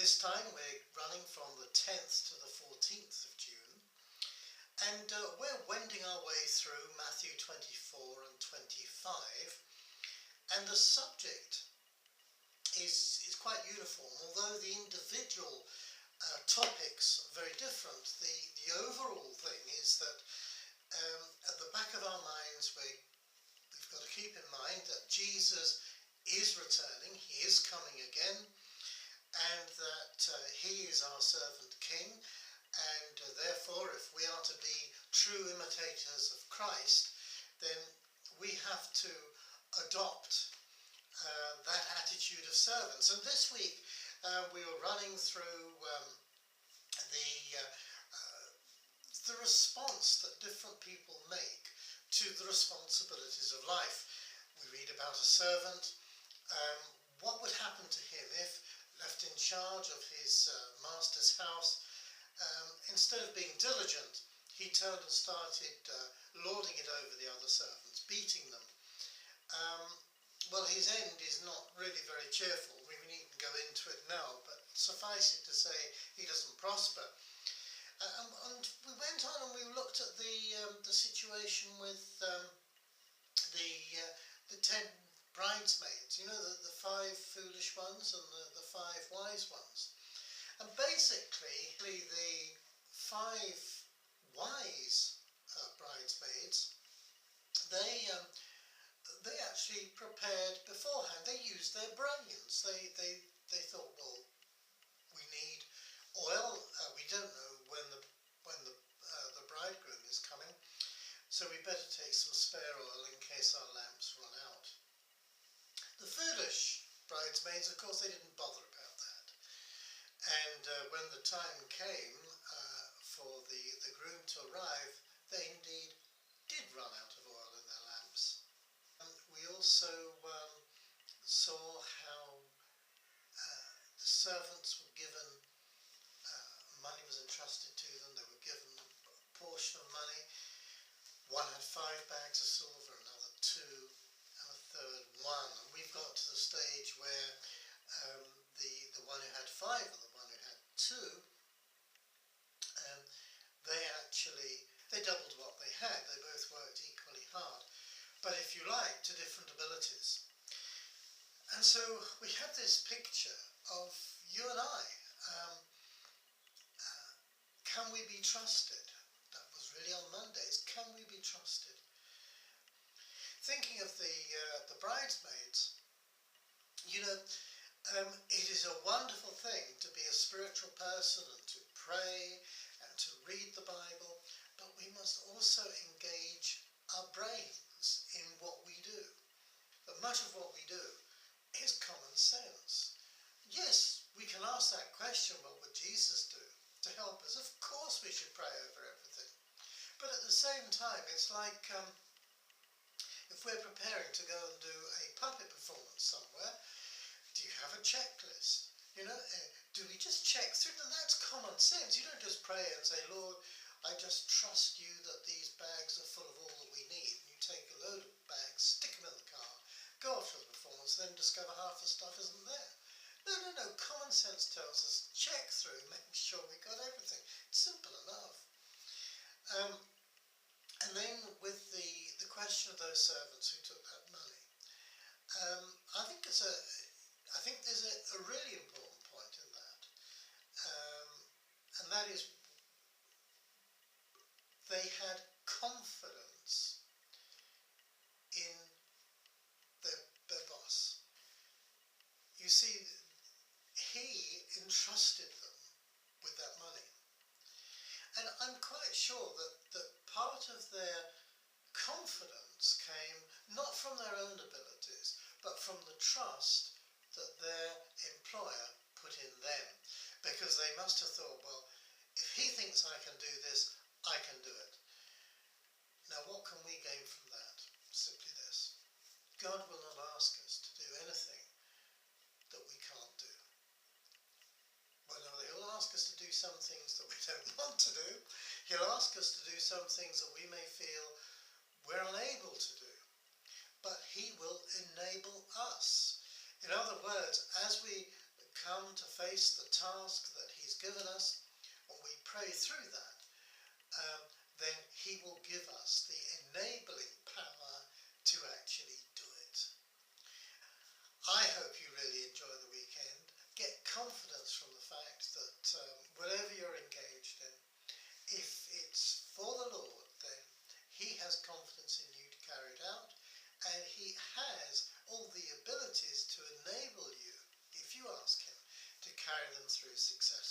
this time we're running from the 10th to the 14th of June, and we're wending our way through Matthew 24 and 25, and the subject is quite uniform, although the individual topics are very different. The overall thing is that at the back of our minds we've got to keep in mind that Jesus is returning, he is coming again, and that he is our servant king, and therefore if we are to be true imitators of Christ, then we have to adopt that attitude of servants. And this week we were running through the response that different people make to the responsibilities of life. We read about a servant. What would happen to him if, left in charge of his master's house, instead of being diligent, he turned and started lording it over the other servants, beating them. Well, his end is not really very cheerful. We needn't go into it now, but suffice it to say he doesn't prosper. And we went on and we looked at the situation with the 10 bridesmaids, you know, the 5 foolish ones and the 5 wise ones. And basically the 5 wise bridesmaids, they actually prepared beforehand. They used their brains. They thought, well, we need oil. We don't know when the bridegroom is coming, so we better take some spare oil in case our lamps run out. The foolish bridesmaids, of course, they didn't bother about that. And when the time came for the groom to arrive, they indeed did run out of oil in their lamps. We also saw how the servants were given, money was entrusted to them, they were given a portion of money. One had 5 bags of silver, another 2, and a third 1. And we've got to the stage where the one who had 5 and the one who had 2, they doubled what they had. They both worked equally hard, but if you like, to different abilities. And so we have this picture of you and I. Can we be trusted? That was really on Mondays. Can we be trusted? Thinking of the bridesmaids, you know, it is a wonderful thing to be a spiritual person and to pray and to read the Bible, but we must also engage our brains in what we do. But much of what we do is common sense. Yes, we can ask that question, what would Jesus do to help us? Of course we should pray over everything. But at the same time, it's like if we're preparing to go and do a puppet performance somewhere, do you have a checklist? You know, do we just check through? And that's common sense. You don't just pray and say, Lord, I just trust you that these bags are full of all that we need. And you take a load of bags, stick them in the car, go off to the performance, and then discover half the stuff isn't there. No. Common sense tells us, check through, make sure we got everything. It's simple enough. And then with the question of those servants who took that money, I think there's a really important point in that, and that is they had confidence in their boss. You see, he entrusted them with that money. And I'm quite sure that part of their confidence came not from their own abilities, but from the trust that their employer put in them. Because they must have thought, well, if he thinks I can do this, I can do it. Now, what can we gain from that? Simply this. God will not ask us to do anything that we can't do. Well, no, he'll ask us to do some things that we don't want to do. He'll ask us to do some things that we may feel we're unable to do. But he will enable us. In other words, as we come to face the task that He's given us, and we pray through that, then He will give us the enabling power to actually do it. I hope you really enjoy the weekend. Get confidence from the fact that whatever you're engaged in, if it's for the Lord, then He has confidence in you to carry it out, and He has all the abilities to enable you, if you ask Him, to carry them through successfully.